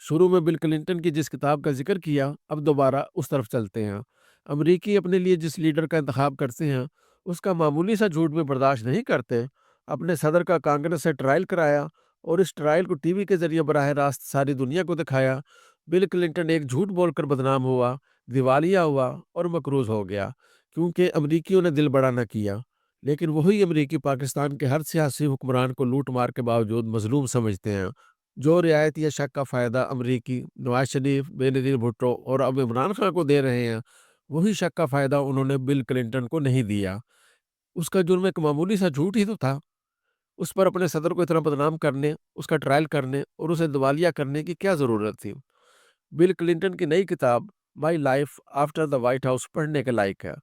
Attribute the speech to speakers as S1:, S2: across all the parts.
S1: شروع میں Bill Clinton کی جس کتاب کا ذکر کیا، اب دوبارہ اس طرف چلتے ہیں۔ امریکی اپنے لیے جس لیڈر کا انتخاب کرتے ہیں، اس کا معمولی سا جھوٹ بھی برداشت نہیں کرتے۔ اپنے صدر کا کانگریس سے ٹرائل کرایا اور اس ٹرائل کو ٹی وی کے ذریعے براہ راست ساری دنیا کو دکھایا۔ بل کلنٹن ایک جھوٹ بول کر بدنام ہوا، دیوالیہ ہوا اور مقروض ہو گیا، کیونکہ امریکیوں نے دل بڑا نہ کیا۔ لیکن وہی امریکی پاکستان کے ہر سیاسی حکمران کو لوٹ مار کے باوجود مظلوم سمجھتے ہیں۔ جو رعایت یا شک کا فائدہ امریکی نواز شریف، بے نظیر بھٹو اور اب عمران خان کو دے رہے ہیں، وہی شک کا فائدہ انہوں نے بل کلنٹن کو نہیں دیا۔ اس کا جرم ایک معمولی سا جھوٹ ہی تو تھا۔ اس پر اپنے صدر کو اتنا بدنام کرنے، اس کا ٹرائل کرنے اور اسے دیوالیہ کرنے کی کیا ضرورت تھی؟ بل کلنٹن کی نئی کتاب my life after the white house پڑھنے کے لائق ہے۔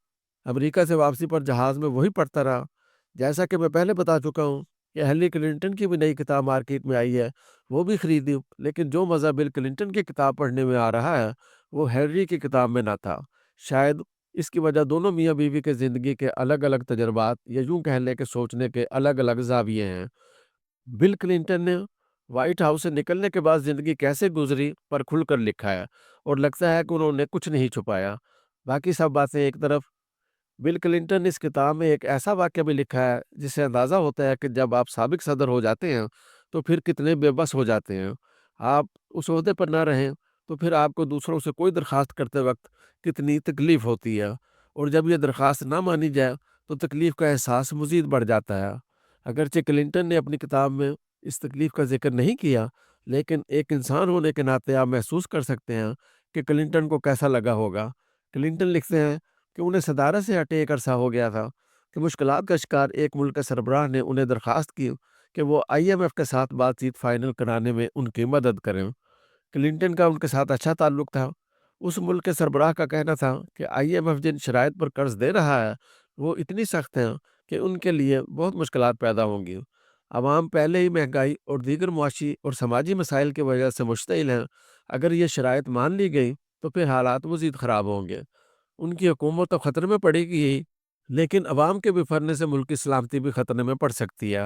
S1: امریکہ سے واپسی پر جہاز میں وہی پڑھتا رہا۔ جیسا کہ میں پہلے بتا چکا ہوں کہ ہیلری کلنٹن کی بھی نئی کتاب مارکیٹ میں آئی ہے، وہ بھی خریدی، لیکن جو مزہ بل کلنٹن کی کتاب پڑھنے میں آ رہا ہے وہ ہیلری کی کتاب میں نہ تھا۔ شاید اس کی وجہ دونوں میاں بیوی کے زندگی کے الگ الگ تجربات یا یوں کہہ لیں کہ سوچنے کے الگ الگ زاویے ہیں۔ بل کلنٹن نے وائٹ ہاؤس سے نکلنے کے بعد زندگی کیسے گزری پر کھل کر لکھا ہے، اور لگتا ہے کہ انہوں نے کچھ نہیں چھپایا۔ باقی سب باتیں ایک طرف، بل کلنٹن نے اس کتاب میں ایک ایسا واقعہ بھی لکھا ہے جس سے اندازہ ہوتا ہے کہ جب آپ سابق صدر ہو جاتے ہیں تو پھر کتنے بے بس ہو جاتے ہیں۔ آپ اس عہدے پر نہ رہیں تو پھر آپ کو دوسروں سے کوئی درخواست کرتے وقت کتنی تکلیف ہوتی ہے، اور جب یہ درخواست نہ مانی جائے تو تکلیف کا احساس مزید بڑھ جاتا ہے۔ اگرچہ کلنٹن نے اپنی کتاب میں اس تکلیف کا ذکر نہیں کیا، لیکن ایک انسان ہونے کے ناطے آپ محسوس کر سکتے ہیں کہ کلنٹن کو کیسا لگا ہوگا۔ کلنٹن لکھتے ہیں کہ انہیں صدارت سے ہٹے ایک عرصہ ہو گیا تھا کہ مشکلات کا شکار ایک ملک کے سربراہ نے انہیں درخواست کی کہ وہ آئی ایم ایف کے ساتھ بات چیت فائنل کرانے میں ان کی مدد کریں۔ کلنٹن کا ان کے ساتھ اچھا تعلق تھا۔ اس ملک کے سربراہ کا کہنا تھا کہ آئی ایم ایف جن شرائط پر قرض دے رہا ہے وہ اتنی سخت ہیں کہ ان کے لیے بہت مشکلات پیدا ہوں گی۔ عوام پہلے ہی مہنگائی اور دیگر معاشی اور سماجی مسائل کی وجہ سے مشتعل ہیں۔ اگر یہ شرائط مان لی گئی تو پھر حالات مزید خراب ہوں گے۔ ان کی حکومت تو خطرے میں پڑے گی ہی، لیکن عوام کے بفرنے سے ملک کی سلامتی بھی خطرے میں پڑ سکتی ہے۔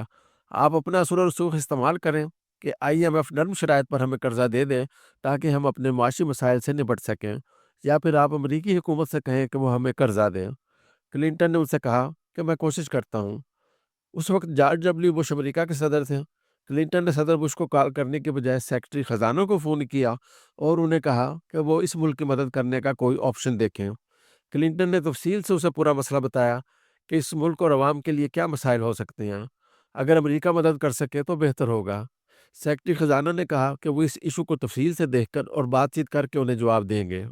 S1: آپ اپنا اثر و رسوخ استعمال کریں کہ آئی ایم ایف نرم شرائط پر ہمیں قرضہ دے دے تاکہ ہم اپنے معاشی مسائل سے نپٹ سکیں، یا پھر آپ امریکی حکومت سے کہیں کہ وہ ہمیں قرضہ دیں۔ کلنٹن نے ان سے کہا کہ میں کوشش کرتا ہوں۔ اس وقت جارج ڈبلیو بش امریکہ کے صدر تھے۔ کلنٹن نے صدر بش کو کال کرنے کے بجائے سیکرٹری خزانہ کو فون کیا اور انہیں کہا کہ وہ اس ملک کی مدد کرنے کا کوئی آپشن دیکھیں۔ کلنٹن نے تفصیل سے اسے پورا مسئلہ بتایا کہ اس ملک اور عوام کے لیے کیا مسائل ہو سکتے ہیں۔ اگر امریکہ مدد کر سکے تو بہتر ہوگا۔ سیکرٹری خزانہ نے کہا کہ وہ اس ایشو کو تفصیل سے دیکھ کر اور بات چیت کر کے انہیں جواب دیں گے۔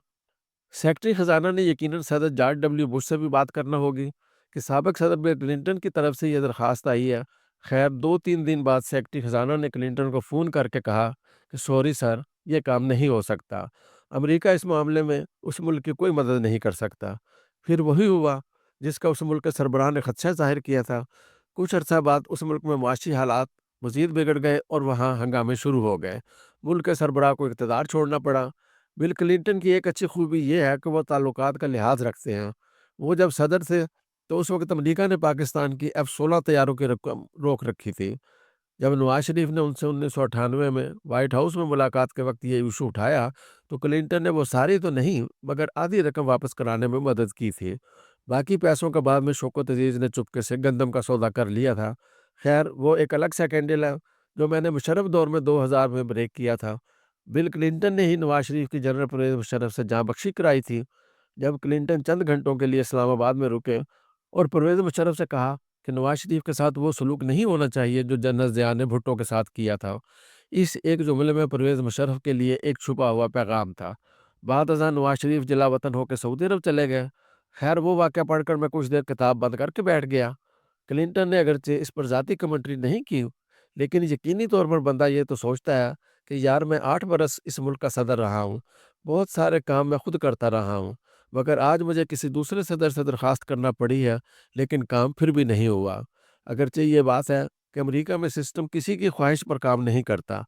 S1: سیکرٹری خزانہ نے یقیناً صدر جارج ڈبلیو بش سے بھی بات کرنا ہوگی کہ سابق صدر بل کلنٹن کی طرف سے یہ درخواست آئی ہے۔ خیر 2-3 دن بعد سیکرٹری خزانہ نے کلنٹن کو فون کر کے کہا کہ سوری سر، یہ کام نہیں ہو سکتا۔ امریکہ اس معاملے میں اس ملک کی کوئی مدد نہیں کر سکتا۔ پھر وہی ہوا جس کا اس ملک کے سربراہ نے خدشہ ظاہر کیا تھا۔ کچھ عرصہ بعد اس ملک میں معاشی حالات مزید بگڑ گئے اور وہاں ہنگامے شروع ہو گئے۔ ملک کے سربراہ کو اقتدار چھوڑنا پڑا۔ بل کلنٹن کی ایک اچھی خوبی یہ ہے کہ وہ تعلقات کا لحاظ رکھتے ہیں۔ وہ جب صدر تھے تو اس وقت امریکہ نے پاکستان کی F-16 طیاروں کی رقم روک رکھی تھی۔ جب نواز شریف نے ان سے 1998 میں وائٹ ہاؤس میں ملاقات کے وقت یہ ایشو اٹھایا تو کلنٹن نے وہ ساری تو نہیں مگر آدھی رقم واپس کرانے میں مدد کی تھی۔ باقی پیسوں کا بعد میں شوکت عزیز نے چپکے سے گندم کا سودا کر لیا تھا۔ خیر وہ ایک الگ سیکنڈل ہے جو میں نے مشرف دور میں 2000 میں بریک کیا تھا۔ بل کلنٹن نے ہی نواز شریف کی جنرل پرویز مشرف سے جاں بخشی کرائی تھی۔ جب کلنٹن چند گھنٹوں کے لیے اسلام آباد میں رکے اور پرویز مشرف سے کہا کہ نواز شریف کے ساتھ وہ سلوک نہیں ہونا چاہیے جو جنرل ضیاء نے بھٹو کے ساتھ کیا تھا، اس ایک جملے میں پرویز مشرف کے لیے ایک چھپا ہوا پیغام تھا۔ بعد ازاں نواز شریف جلا وطن ہو کے سعودی عرب چلے گئے۔ خیر وہ واقعہ پڑھ کر میں کچھ دیر کتاب بند کر کے بیٹھ گیا۔ کلنٹن نے اگرچہ اس پر ذاتی کمنٹری نہیں کی، لیکن یقینی طور پر بندہ یہ تو سوچتا ہے کہ یار میں 8 برس اس ملک کا صدر رہا ہوں، بہت سارے کام میں خود کرتا رہا ہوں، مگر آج مجھے کسی دوسرے صدر سے درخواست کرنا پڑی ہے، لیکن کام پھر بھی نہیں ہوا۔ اگرچہ یہ بات ہے کہ امریکہ میں سسٹم کسی کی خواہش پر کام نہیں کرتا۔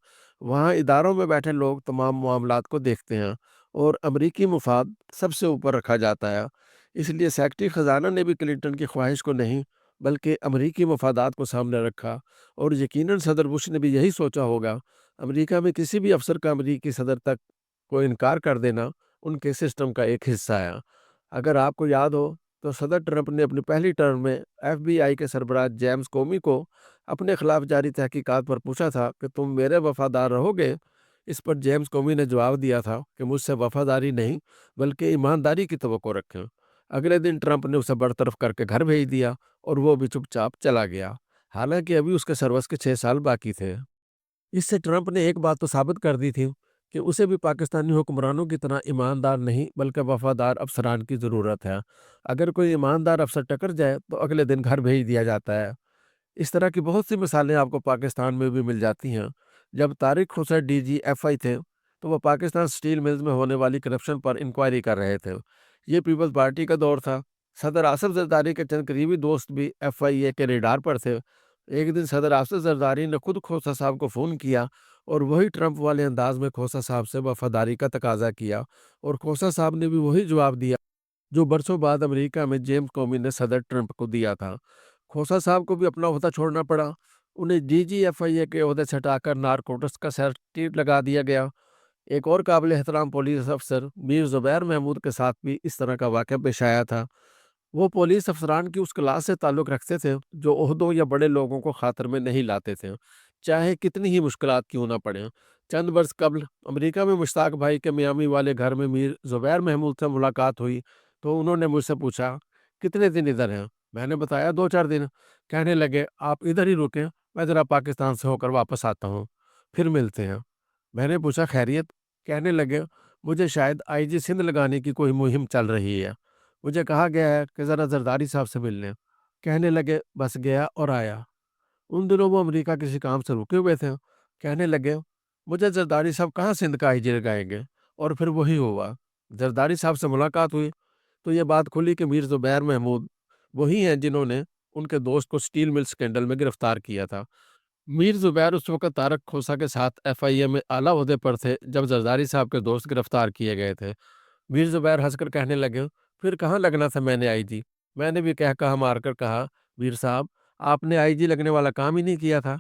S1: وہاں اداروں میں بیٹھے لوگ تمام معاملات کو دیکھتے ہیں اور امریکی مفاد سب سے اوپر رکھا جاتا ہے۔ اس لیے سیکرٹری خزانہ نے بھی کلنٹن کی خواہش کو نہیں بلکہ امریکی مفادات کو سامنے رکھا، اور یقیناً صدر بش نے بھی یہی سوچا ہوگا۔ امریکہ میں کسی بھی افسر کا امریکی صدر تک کو انکار کر دینا ان کے سسٹم کا ایک حصہ ہے۔ اگر آپ کو یاد ہو تو صدر ٹرمپ نے اپنی پہلی ٹرم میں ایف بی آئی کے سربراہ جیمز کومی کو اپنے خلاف جاری تحقیقات پر پوچھا تھا کہ تم میرے وفادار رہو گے؟ اس پر جیمز کومی نے جواب دیا تھا کہ مجھ سے وفاداری نہیں بلکہ ایمانداری کی توقع رکھیں۔ اگلے دن ٹرمپ نے اسے برطرف کر کے گھر بھیج دیا اور وہ بھی چپ چاپ چلا گیا، حالانکہ ابھی اس کے سروس کے 6 سال باقی تھے۔ اس سے ٹرمپ نے ایک بات تو ثابت کر دی تھی کہ اسے بھی پاکستانی حکمرانوں کی طرح ایماندار نہیں بلکہ وفادار افسران کی ضرورت ہے۔ اگر کوئی ایماندار افسر ٹکر جائے تو اگلے دن گھر بھیج دیا جاتا ہے۔ اس طرح کی بہت سی مثالیں آپ کو پاکستان میں بھی مل جاتی ہیں۔ جب طارق حسین ڈی جی ایف آئی تھے تو وہ پاکستان سٹیل ملز میں ہونے والی کرپشن پر انکوائری کر رہے تھے۔ یہ پیپلز پارٹی کا دور تھا۔ صدر آصف زرداری کے چند قریبی دوست بھی ایف آئی اے کے ریڈار پر تھے۔ ایک دن صدر آصف زرداری نے خود کھوسہ صاحب کو فون کیا اور وہی ٹرمپ والے انداز میں کھوسہ صاحب سے وفاداری کا تقاضا کیا، اور کھوسہ صاحب نے بھی وہی جواب دیا جو برسوں بعد امریکہ میں جیمز کومی نے صدر ٹرمپ کو دیا تھا۔ کھوسہ صاحب کو بھی اپنا عہدہ چھوڑنا پڑا۔ انہیں ڈی جی ایف آئی اے کے عہدے سے ہٹا کر نارکوٹکس کا سرٹیفکیٹ لگا دیا گیا۔ ایک اور قابل احترام پولیس افسر میر زبیر محمود کے ساتھ بھی اس طرح کا واقعہ پیش آیا تھا۔ وہ پولیس افسران کی اس کلاس سے تعلق رکھتے تھے جو عہدوں یا بڑے لوگوں کو خاطر میں نہیں لاتے تھے، چاہے کتنی ہی مشکلات کیوں نہ پڑیں۔ چند برس قبل امریکہ میں مشتاق بھائی کے میامی والے گھر میں میر زبیر محمود سے ملاقات ہوئی تو انہوں نے مجھ سے پوچھا کتنے دن ادھر ہیں؟ میں نے بتایا 2-4 دن۔ کہنے لگے آپ ادھر ہی رکیں، میں ذرا پاکستان سے ہو کر واپس آتا ہوں، پھر ملتے ہیں۔ میں نے پوچھا خیریت؟ کہنے لگے مجھے شاید آئی جی سندھ لگانے کی کوئی مہم چل رہی ہے، مجھے کہا گیا ہے کہ ذرا زرداری صاحب سے مل لیں۔ کہنے لگے بس گیا اور آیا۔ ان دنوں وہ امریکہ کسی کام سے رکے ہوئے تھے۔ کہنے لگے مجھے زرداری صاحب کہاں سندھ کا آئی جی لگائیں گے؟ اور پھر وہی ہوا۔ زرداری صاحب سے ملاقات ہوئی تو یہ بات کھلی کہ میر زبیر محمود وہی ہیں جنہوں نے ان کے دوست کو سٹیل مل سکینڈل میں گرفتار کیا تھا۔ میر زبیر اس وقت طارق کھوسہ کے ساتھ ایف آئی اے میں اعلیٰ عہدے پر تھے جب زرداری صاحب کے دوست گرفتار کیے گئے تھے۔ میر زبیر ہنس کر کہنے لگے پھر کہاں لگنا تھا میں نے آئی جی؟ میں نے بھی کہا مار کر کہا میر صاحب آپ نے آئی جی لگنے والا کام ہی نہیں کیا تھا۔